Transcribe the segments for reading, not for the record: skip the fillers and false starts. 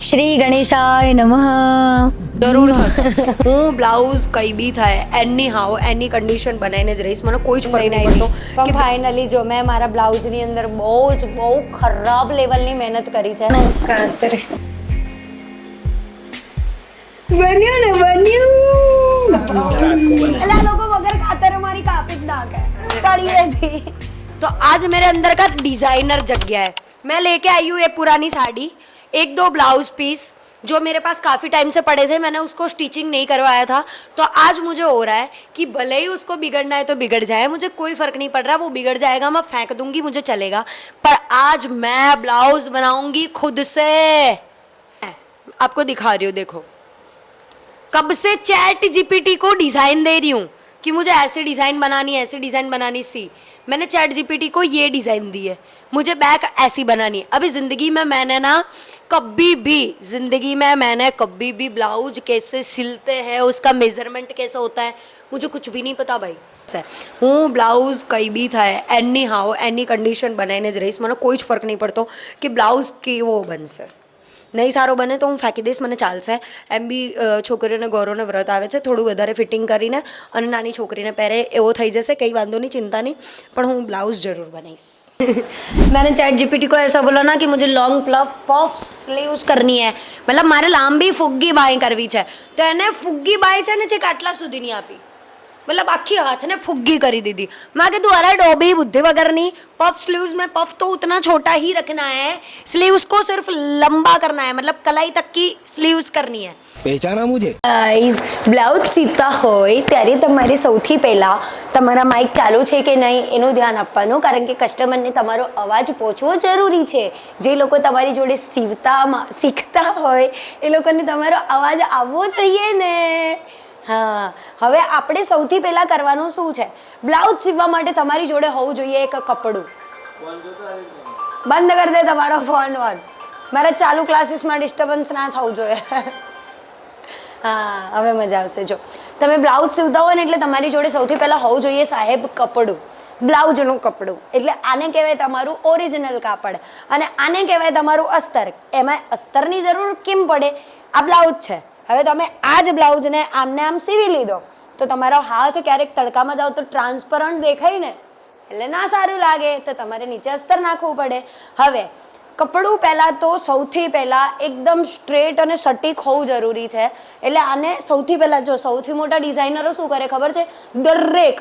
શ્રી ગણેશાય નમઃ. જરૂર થશે. હું બ્લાઉઝ કઈ બી થાય એની હાવ એની કન્ડિશન બનાવીને જ રહીશ, મને કોઈ જ ફરક નહીં પડતો. પણ ફાઇનલી જો મેં મારા બ્લાઉઝની અંદર બહુ ખરાબ લેવલની મહેનત કરી છે. બન્યું ને બન્યું. અલા લોકો વગર ખાતર મારી કાપી જ નાખે કાઢી લેતી. तो आज मेरे अंदर का डिज़ाइनर जग गया है. मैं लेके आई हूँ ये पुरानी साड़ी, एक दो ब्लाउज पीस जो मेरे पास काफ़ी टाइम से पड़े थे, मैंने उसको स्टिचिंग नहीं करवाया था. तो आज मुझे हो रहा है कि भले ही उसको बिगड़ना है तो बिगड़ जाए, मुझे कोई फ़र्क नहीं पड़ रहा. वो बिगड़ जाएगा, मैं फेंक दूंगी, मुझे चलेगा. पर आज मैं ब्लाउज बनाऊंगी खुद से. आपको दिखा रही हूँ, देखो. कब से चैट जीपीटी को डिज़ाइन दे रही हूँ कि मुझे ऐसी डिज़ाइन बनानी है, ऐसी डिज़ाइन बनानी. सी मैंने चैट जीपीटी को ये डिज़ाइन दी है, मुझे बैक ऐसी बनानी है. अभी ज़िंदगी में मैंने कभी भी ब्लाउज कैसे सिलते हैं, उसका मेजरमेंट कैसा होता है, मुझे कुछ भी नहीं पता भाई. હું બ્લાઉઝ કઈ બી થાય એની હાવ એની કન્ડિશન બનાવીને જ રહીશ, મને કોઈ જ ફરક નહીં પડતો કે બ્લાઉઝ કેવો બનશે. નહીં સારો બને તો હું ફેંકી દઈશ, મને ચાલશે. એમ બી છોકરીઓને ગૌરવને વ્રત આવે છે, થોડું વધારે ફિટિંગ કરીને અને નાની છોકરીને પહેરે એવો થઈ જશે, કંઈ વાંધો નહીં, ચિંતા નહીં. પણ હું બ્લાઉઝ જરૂર બનાવીશ. मैंने चैट जीपीटी को ऐसा बोला ना कि मुझे लॉन्ग पफ स्लीव्स करनी है, मतलब મારે લાંબી ફુગ્ગી બાંય કરવી છે. તો એને ફુગ્ગી બાંય છે ને છેક આટલા સુધી નહીં આપી, मतलब आखी हाथ ने फुग्गी करी दी थी. मैं कहती अरे डोबी बुद्धि वगैरह नहीं, पफ स्लीव्स में पफ तो उतना छोटा ही रखना है, स्लीव्स को सिर्फ लंबा करना है, मतलब कलाई तक की स्लीव्स करनी है. पहचाना मुझे. ગાઈઝ બ્લાઉઝ સીતા હોય ત્યારે તમારે સૌથી પહેલાં તમારા માઇક ચાલુ છે કે નહીં એનું ધ્યાન આપવાનું, કારણ કે કસ્ટમરને તમારો અવાજ પહોંચવો જરૂરી છે. જે લોકો તમારી જોડે શીખતા હોય એ લોકોને તમારો અવાજ આવવો જોઈએ ને. હા, હવે આપણે સૌથી પહેલાં કરવાનું શું છે, બ્લાઉઝ સીવવા માટે તમારી જોડે હોવું જોઈએ એક કપડું. બંધ કરી દે તમારો ફોન. મારા ચાલુ ક્લાસીસમાં ડિસ્ટર્બન્સ ના થવું જોઈએ. હા, હવે મજા આવશે. જો તમે બ્લાઉઝ સીવતા હોય ને એટલે તમારી જોડે સૌથી પહેલાં હોવું જોઈએ સાહેબ કપડું, બ્લાઉઝનું કપડું. એટલે આને કહેવાય તમારું ઓરિજિનલ કાપડ અને આને કહેવાય તમારું અસ્તર. એમાં અસ્તરની જરૂર કેમ પડે, આ બ્લાઉઝ છે. હવે તમે આ જ બ્લાઉઝને આમને આમ સીવી લીધો તો તમારો હાથ ક્યારેક તડકામાં જાવ તો ટ્રાન્સપરન્ટ દેખાય ને, એટલે ના સારું લાગે, તો તમારે નીચે અસ્તર નાખવું પડે. હવે કપડું પહેલાં તો સૌથી પહેલાં એકદમ સ્ટ્રેટ અને સટીક હોવું જરૂરી છે. એટલે આને સૌથી પહેલાં જો સૌથી મોટા ડિઝાઇનરો શું કરે ખબર છે, દરેક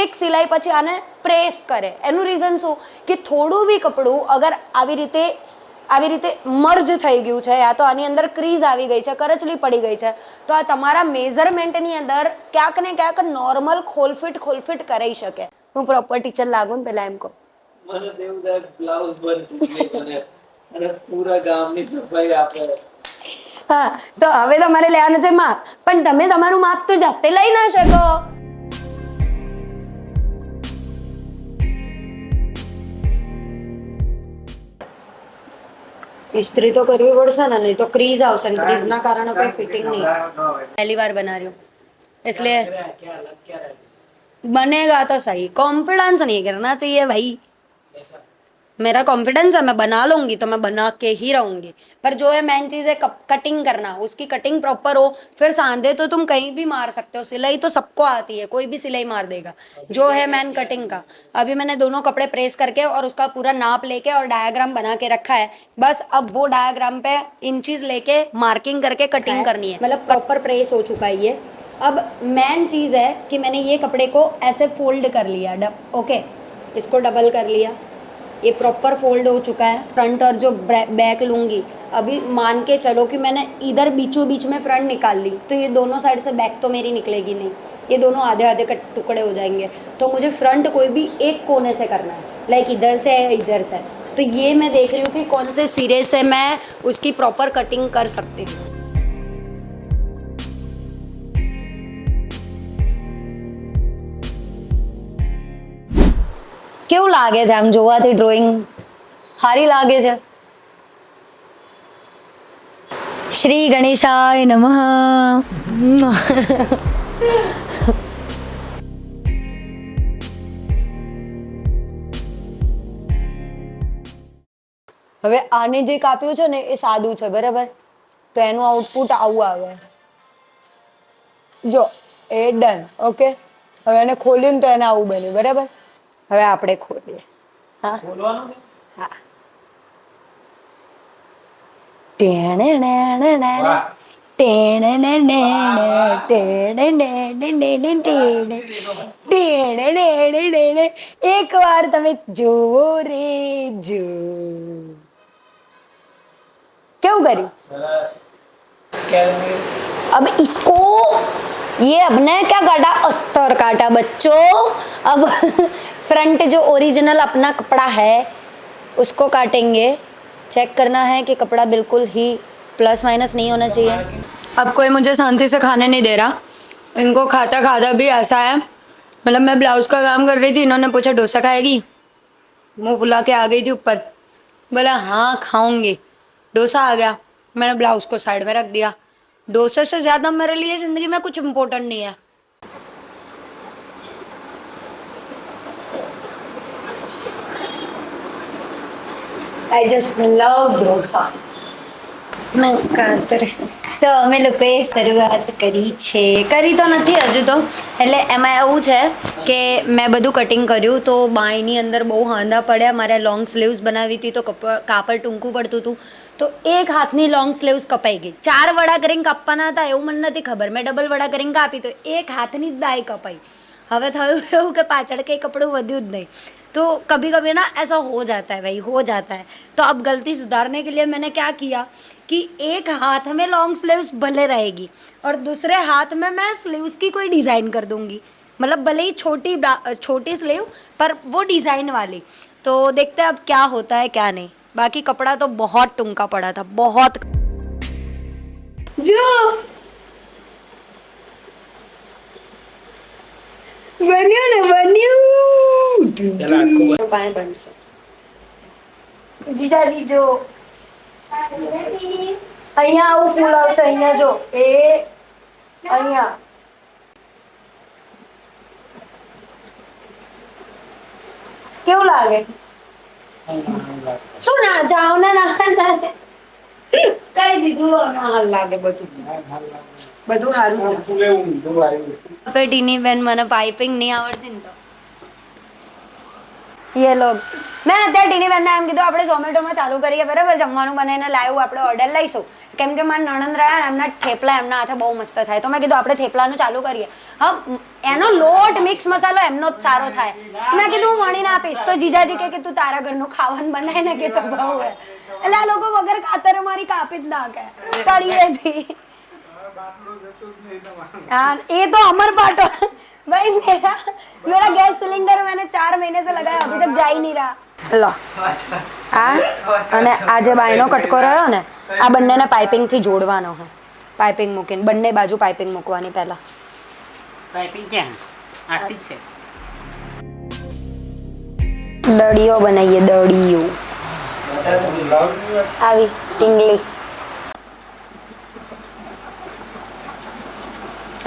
એક સિલાઈ પછી આને પ્રેસ કરે. એનું રીઝન શું કે થોડું બી કપડું અગર આવી રીતે મર્જ થઈ ગયું છે, યા તો આની અંદર ક્રીઝ આવી ગઈ છે, કરચલી પડી ગઈ છે, તો આ તમારા મેઝરમેન્ટની અંદર ક્યાંક ને ક્યાંક નોર્મલ ખોલફિટ કરાઈ શકે. હું પ્રોપર ટીચર લાગુ ને પહેલા એમ કહું, મને દેવદાસ બ્લાઉઝ બનશે અને પૂરા ગામની સફાઈ આપે. હા, તો હવે તમારે લેવાનું છે માપ, પણ તમે તમારું માપ તો જાતે લઈ ના શકો. ઇસ્ત્રી તો કરવી પડશે ને, નહીં તો ક્રીઝ આવશે ને ક્રીઝના કારણે કોઈ ફિટિંગ નહીં. પહેલી बार बना रही हूँ इसलिए बनेगा तो सही. कॉन्फिडेंस नहीं करना चाहिए भाई. मेरा कॉन्फिडेंस है, मैं बना लूंगी तो मैं बना के ही रहूंगी. पर जो है मेन चीज़ है कटिंग करना, उसकी कटिंग प्रॉपर हो. फिर सांधे तो तुम कहीं भी मार सकते हो, सिलाई तो सबको आती है, कोई भी सिलाई मार देगा. जो है मेन कटिंग का. अभी मैंने दोनों कपड़े प्रेस करके और उसका पूरा नाप लेके और डायग्राम बना के रखा है. बस अब वो डायग्राम पे इंचीज लेके मार्किंग करके कटिंग करनी है, मतलब प्रॉपर प्रेस हो चुका है ये. अब मेन चीज़ है कि मैंने ये कपड़े को ऐसे फोल्ड कर लिया. ओके, इसको डबल कर लिया, ये प्रॉपर फोल्ड हो चुका है. फ्रंट और जो बैक लूँगी, अभी मान के चलो कि मैंने इधर बीचों बीच में फ्रंट निकाल ली, तो ये दोनों साइड से बैक तो मेरी निकलेगी नहीं, ये दोनों आधे आधे टुकड़े हो जाएंगे. तो मुझे फ्रंट कोई भी एक कोने से करना है, लाइक इधर से है इधर से. तो ये मैं देख रही हूँ कि कौन से सिरे से मैं उसकी प्रॉपर कटिंग कर सकती हूँ. કેવું લાગે છે આમ જોવાથી? ડ્રોઈંગ સારી લાગે છે. શ્રી ગણેશાય નમઃ. હવે આને જે કાપ્યું છે ને એ સાદું છે, બરાબર. તો એનું આઉટપુટ આવું આવે. જો એ ડન. ઓકે, હવે એને ખોલ્યું ને તો એને આવું બન્યું. બરાબર, હવે આપણે ખોલીએ. હા બોલવાનું ને? હા. ટેણે વાહ. એક વાર તમે જોવો રે જો. કેવું કર્યું? સરસ. क्या अब इसको ये अब ने क्या काटा, अस्तर काटा बच्चों. अब फ्रंट जो ओरिजिनल अपना कपड़ा है उसको काटेंगे. चेक करना है कि कपड़ा बिल्कुल ही प्लस माइनस नहीं होना चाहिए. अब कोई मुझे शांति से खाने नहीं दे रहा. इनको खाता खाता भी ऐसा है, मतलब मैं ब्लाउज का काम कर रही थी, इन्होंने पूछा डोसा खाएगी, मुंह फुला के आ गई थी ऊपर. बोला हाँ खाऊंगी. डोसा आ गया, मैंने ब्लाउज को साइड में रख दिया. डोसे से ज़्यादा मेरे लिए ज़िंदगी में कुछ इम्पोर्टेंट नहीं है. I just love dosa. मैं કાતર. તો અમે લોકોએ શરૂઆત કરી તો નથી હજુ તો. એટલે એમાં એવું છે કે મેં બધું કટિંગ કર્યું તો બાંયની અંદર બહુ હાંધા પડ્યા. મારે લોંગ સ્લીવ્સ બનાવી હતી તો કાપડ ટૂંકું પડતું હતું, તો એક હાથની લોંગ સ્લીવ્સ કપાઈ ગઈ. 4 વડા કરીને કાપવાના હતા એવું મને નથી ખબર, મેં ડબલ વડા કરીને કાપી તો એક હાથની જ દાય કપાઈ. હવે થયું એવું કે પાછળ કંઈ કપડું વધ્યું જ નહીં. तो कभी कभी ना ऐसा हो जाता है भाई, हो जाता है. तो अब गलती सुधारने के लिए मैंने क्या किया कि एक हाथ में लॉन्ग स्लीव्स भले रहेगी और दूसरे हाथ में मैं स्लीव्स की कोई डिज़ाइन कर दूंगी. मतलब भले ही छोटी स्लीव पर वो डिज़ाइन वाली. तो देखते हैं अब क्या होता है क्या नहीं. बाकी कपड़ा तो बहुत टूंका पड़ा था, बहुत. जो બન્યું ને બન્યું. चला आपको બાય બનશે. જીજાજી જો અહીંયા આવું ફૂલ આવશે, અહીંયા જો એ અહીંયા કેવું લાગે? શું ના જાવ ને ના લાગે? કઈ દીધું લો ના હાલ લાગે. બધું સારું. હવે ટીની બેન મને પાઇપિંગ નહીં આવડતી ને તો ये लोग મેં અત્યારે ટીની બેનને એમ કીધું આપણે ઝોમેટોમાં ચાલુ કરીએ, બરાબર, જમવાનું બનાવીને લાવ્યું આપણે ઓર્ડર લઈશું. કેમ કે મારા નણંદ રહ્યા ને એમના થેપલા એમના હાથે બહુ મસ્ત થાય, તો મેં કીધું આપણે થેપલાનું ચાલુ કરીએ. હા, એનો લોટ મિક્સ મસાલો એમનો જ સારો થાય. મેં કીધું હું વણીને આપીશ. તો જીજાજી કે તું તારા ઘરનું ખાવાનું બનાય ને કે તો બહુ હે. એટલે આ લોકો વગર ખાતરે મારી કાપી જ નાખે તળીએથી. हाँ ये तो अमर पाटो भाई. मेरा गैस सिलेंडर मैंने 4 महीने से लगाया, अभी तक जा ही नहीं रहा. लो हाँ, અને આ જે બાયનો કટકો રહ્યો ને આ બંનેને પાઇપિંગ થી જોડવાનો છે. પાઇપિંગ મૂકીને બંને બાજુ પાઇપિંગ મૂકવાની પહેલા. પાઇપિંગ ક્યાં આટલી જ છે. દડીઓ બનાવીએ, દડીઓ આવી ટીંગલી.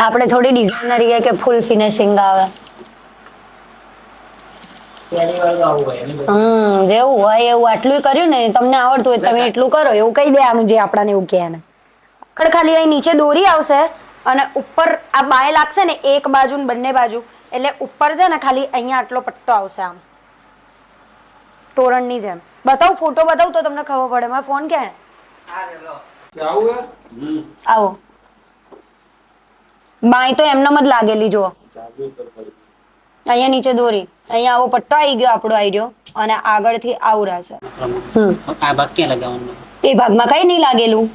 આપણે થોડી ડિઝાઇનરી છે કે ફૂલ ફિનિશિંગ આવે. જેવું હોય એવું આટલું કર્યું ને, તમને આવડતું હોય તમે એટલું કરો એવું કહી દે. આનું જે આપણાને એવું કહે ને આગળ ખાલી અહીં નીચે દોરી આવશે અને ઉપર આ બાય લાગશે ને એક બાજુ ને બંને બાજુ, એટલે ઉપર છે ને ખાલી અહીંયા આટલો પટ્ટો આવશે આમ તોરણની જેમ. બતાવું, ફોટો બતાવું તો તમને ખબર પડે. મારો ફોન ક્યાં હે? આવો બાય તો એમનેમ જ લાગેલી. જુઓ અહીંયા નીચે દોરી, અહીંયા આવો પટ્ટો આવી ગયો આપણો આવી રહ્યો અને આગળથી આવું રહેશે. આ ભાગ ક્યાં લગાવવાનો? એ ભાગમાં કઈ નહીં લાગેલું,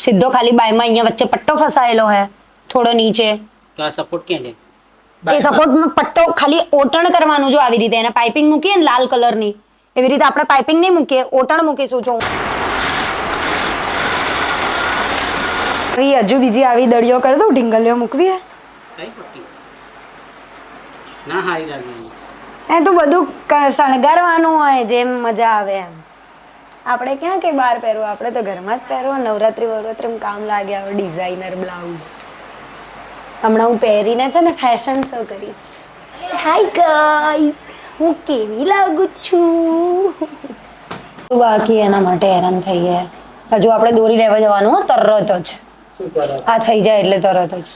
સીધો ખાલી બાયમાં અહીંયા વચ્ચે પટ્ટો ફસાયેલો હે થોડો નીચે. તો આ સપોર્ટ ક્યાં છે? એ સપોર્ટમાં પટ્ટો ખાલી ઓટણ કરવાનું. જો આવી રીતે એને પાઇપિંગ મૂકીએ ને લાલ કલરની, એવી રીતે આપણે પાઇપિંગ નહીં મૂકીએ, ઓટણ મૂકીશું. જો હજુ બીજી આવી દડીઓ કરી દઉં, ઢીંગલીઓ મૂકવી હે. કઈ પટ્ટી ના હારી લાગે. એ તો બધું શણગારવાનું હોય જેમ મજા આવે એમ. આપણે ક્યાં કે બહાર પહેરવું, આપણે તો ઘરમાં જ પહેરવું. નવરાત્રી કામ લાગે આવે ડિઝાઇનર બ્લાઉઝ. હમણાં હું પહેરીને છે ને ફેશન શો કરીશ. હાય ગાઈસ, હું કેવી લાગુ છું. બાકી એના માટે હેરાન થઈ ગયા. હજુ આપણે દોરી લેવા જવાનું હો, તરત જ શું કરો આ થઈ જાય એટલે તરત જ.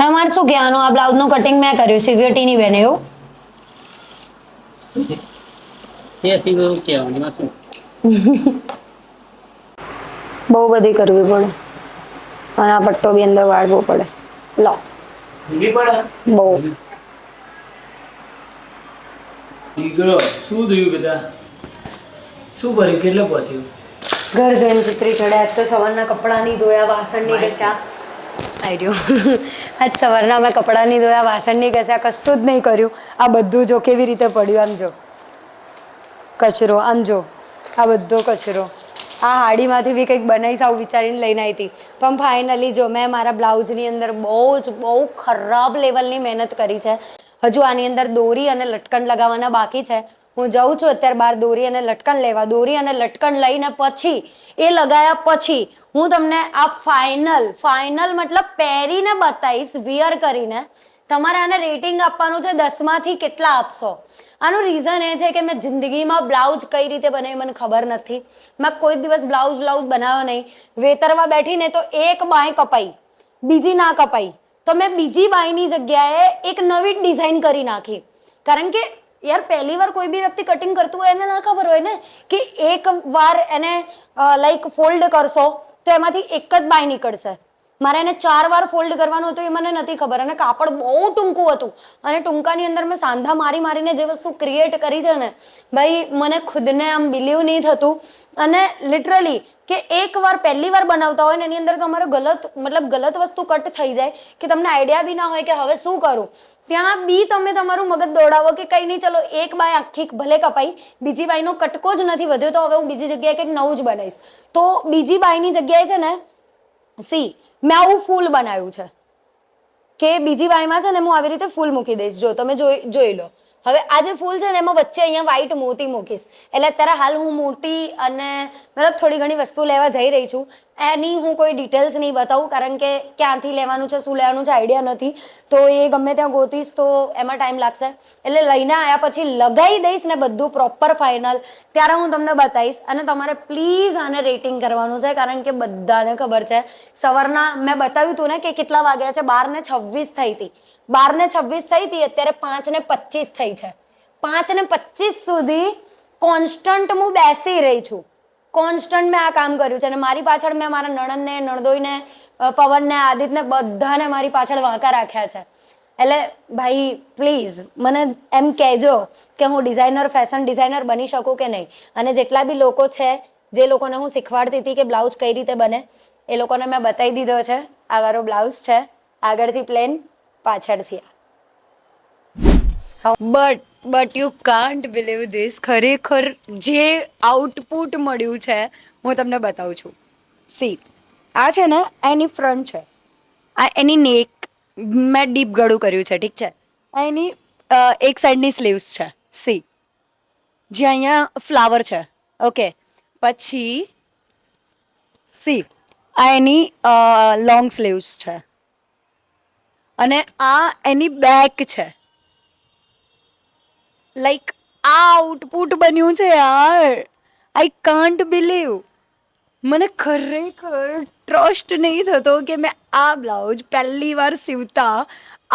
હા, મારે શું કહેવાનું, આ બ્લાઉઝનું કટિંગ મેં કર્યું, સીવીટી ની બેન એવું. તે સિંગ એવું કહેવાનું એમાં શું? બહુ બધી કરવી પડે અને આ પટ્ટો બી અંદર વાળવો પડે. લો ઊંઘી પડે બહુ દીકરો શું થયું બેટા? શું કર્યું? કેટલે પહોંચ્યું? ઘર જોઈને ચિત્રી ચડ્યા. આજ તો સવારના કપડાં નહીં ધોયા, વાસણ નહીં ઘસ્યા. આઈ રહ્યું. આજ સવારના મેં કપડાં નહીં ધોયા, વાસણ નહીં ઘસ્યા, કશું જ નહીં કર્યું. આ બધું જો કેવી રીતે પડ્યું, આમ જો કચરો, આમ જો આ બધો કચરો. આ હાડીમાંથી બી કંઈક બનાવીશ આવું વિચારીને લઈને આવી હતી, પણ ફાઇનલી જો મેં મારા બ્લાઉઝની અંદર બહુ ખરાબ લેવલની મહેનત કરી છે. હજુ આની અંદર દોરી અને લટકન લગાવવાના બાકી છે. હું જાઉં છું અત્યારે બહાર દોરી અને લટકન લેવા. દોરી અને લટકન લઈને પછી એ લગાવ્યા પછી હું તમને આ ફાઇનલ મતલબ પહેરીને બતાવીશ, વિયર કરીને. તમારે આને રેટિંગ આપવાનું છે 10 માંથી કેટલા આપશો. આનું રીઝન એ છે કે મેં જિંદગીમાં બ્લાઉઝ કઈ રીતે બનાવી મને ખબર નથી. મેં કોઈ દિવસ બ્લાઉઝ બનાવ્યો નહીં. વેતરવા બેઠીને તો એક બાંય કપાઈ, બીજી ના કપાઈ, તો મેં બીજી બાંયની જગ્યાએ એક નવી ડિઝાઇન કરી નાખી. કારણ કે યાર પહેલી વાર કોઈ બી વ્યક્તિ કટિંગ કરતું હોય એને ના ખબર હોય ને કે એક વાર એને લાઈક ફોલ્ડ કરશો તો એમાંથી એક જ બાય નીકળશે. મારે એને 4 વાર ફોલ્ડ કરવાનું હતું એ મને નથી ખબર, અને કાપડ બહુ ટૂંકું હતું, અને ટૂંકાની અંદર મેં સાંધા મારીને જે વસ્તુ ક્રિએટ કરી છે ને ભાઈ, મને ખુદને આમ બિલીવ નહીં થતું. અને લિટરલી કે એક વાર પહેલી વાર બનાવતા હોય ને એની અંદર તમારે ગલત વસ્તુ કટ થઈ જાય કે તમને આઈડિયા બી ના હોય કે હવે શું કરું, ત્યાં બી તમે તમારું મગજ દોડાવો કે કંઈ નહીં, ચલો એક બાય આખી ભલે કપાઈ, બીજી બાયનો કટકો જ નથી વધ્યો, તો હવે હું બીજી જગ્યાએ કંઈક નવું જ બનાવીશ. તો બીજી બાયની જગ્યાએ છે ને મેં આવું ફૂલ બનાવ્યું છે કે બીજી બાયમાં છે ને હું આવી રીતે ફૂલ મૂકી દઈશ. જો તમે જોઈ લો. હવે આ જે ફૂલ છે ને એમાં વચ્ચે અહીંયા વ્હાઈટ મોતી મૂકીશ. એટલે અત્યારે હાલ હું મોતી અને મતલબ થોડી ઘણી વસ્તુ લેવા જઈ રહી છું. એની હું કોઈ ડિટેલ્સ નહીં બતાવું, કારણ કે ક્યાંથી લેવાનું છે, શું લેવાનું છે, આઈડિયા નથી. તો એ ગમે ત્યાં ગોતીશ તો એમાં ટાઈમ લાગશે. એટલે લઈને આવ્યા પછી લગાવી દઈશ ને બધું પ્રોપર ફાઇનલ, ત્યારે હું તમને બતાવીશ. અને તમારે પ્લીઝ આને રેટિંગ કરવાનું છે, કારણ કે બધાને ખબર છે સવારના મેં બતાવ્યું હતું ને કે કેટલા વાગ્યા છે, 12:26 થઈ હતી. 12:26 થઈ હતી, અત્યારે 5:25 થઈ છે. 5:25 સુધી કોન્સ્ટન્ટ હું બેસી રહી છું. કોન્સ્ટન્ટ મેં આ કામ કર્યું છે. અને મારી પાછળ મેં મારા નણંદને, નણદોઈને, પવનને, આદિત્યને બધાને મારી પાછળ વાંકા રાખ્યા છે. એટલે ભાઈ પ્લીઝ મને એમ કહેજો કે હું ફેશન ડિઝાઇનર બની શકું કે નહીં. અને જેટલા બી લોકો છે, જે લોકોને હું શીખવાડતી હતી કે બ્લાઉઝ કઈ રીતે બને, એ લોકોને મેં બતાવી દીધો છે. આ મારો બ્લાઉઝ છે, આગળથી પ્લેન, પાછળથી but you can't believe this. ખરેખર જે આઉટપુટ મળ્યું છે હું તમને બતાવું છું. આ છે ને એની ફ્રન્ટ છે, આ એની નેક મેં ડીપ ગળું કર્યું છે, ઠીક છે. આ એની એક સાઈડની સ્લીવ્સ છે, જે અહીંયા ફ્લાવર છે, ઓકે. પછી આ એની લોંગ સ્લીવ્સ છે, અને આ એની બેક છે. લાઈક આ આઉટપુટ બન્યું છે યાર. I can't believe. મને ખરેખર ટ્રસ્ટ નહીં થતો કે મેં આ બ્લાઉઝ પહેલી વાર સીવતા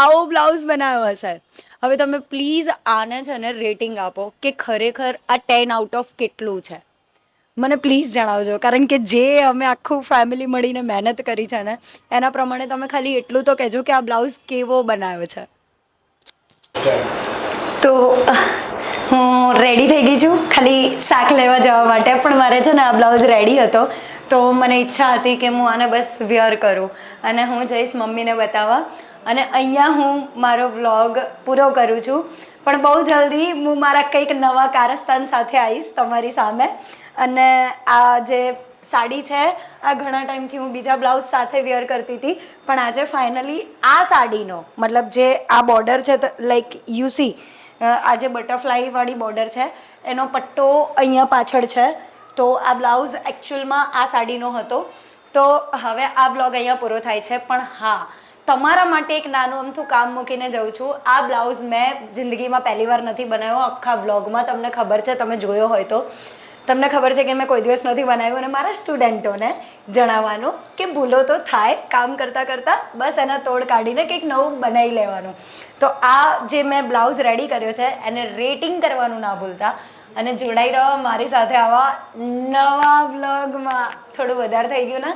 આવો બ્લાઉઝ બનાવ્યો હશે. હવે તમે પ્લીઝ આને છે ને રેટિંગ આપો કે ખરેખર આ 10 આઉટ ઓફ કેટલું છે. મને પ્લીઝ જણાવજો, કારણ કે જે અમે આખું ફેમિલી મળીને મહેનત કરી છે ને એના પ્રમાણે તમે ખાલી એટલું તો કહેજો કે આ બ્લાઉઝ કેવો બનાવ્યો છે. તો હું રેડી થઈ ગઈ છું ખાલી શાક લેવા જવા માટે, પણ મારે છે ને આ બ્લાઉઝ રેડી હતો તો મને ઈચ્છા હતી કે હું આને બસ વિયર કરું અને હું જઈશ મમ્મીને બતાવવા. અને અહીંયા હું મારો વ્લોગ પૂરો કરું છું, પણ બહુ જલ્દી હું મારા કંઈક નવા કારસ્તાન સાથે આવીશ તમારી સામે. અને આ જે સાડી છે આ ઘણા ટાઈમથી હું બીજા બ્લાઉઝ સાથે વિયર કરતી હતી, પણ આજે ફાઇનલી આ સાડીનો મતલબ જે આ બોર્ડર છે, લાઈક યુ સી આ જે બટરફ્લાયવાળી બોર્ડર છે એનો પટ્ટો અહીંયા પાછળ છે. તો આ બ્લાઉઝ એકચ્યુઅલમાં આ સાડીનો હતો. તો હવે આ બ્લોગ અહીંયા પૂરો થાય છે, પણ હા તમારા માટે એક નાનું અમથું કામ મૂકીને જાઉં છું. આ બ્લાઉઝ મેં જિંદગીમાં પહેલી વાર નથી બનાવ્યો, આખા વ્લોગમાં તમને ખબર છે, તમે જોયો હોય તમને ખબર છે કે મેં કોઈ દિવસ નથી બનાવ્યું અને મારા સ્ટુડન્ટોને જણાવવાનું કે ભૂલો તો થાય કામ કરતાં કરતાં, બસ એના તોડ કાઢીને કંઈક નવું બનાવી લેવાનું. તો આ જે મેં બ્લાઉઝ રેડી કર્યો છે એને રેટિંગ કરવાનું ના ભૂલતા અને જોડાઈ રહો મારી સાથે આવા નવા બ્લોગમાં. થોડું વધારે થઈ ગયું ને?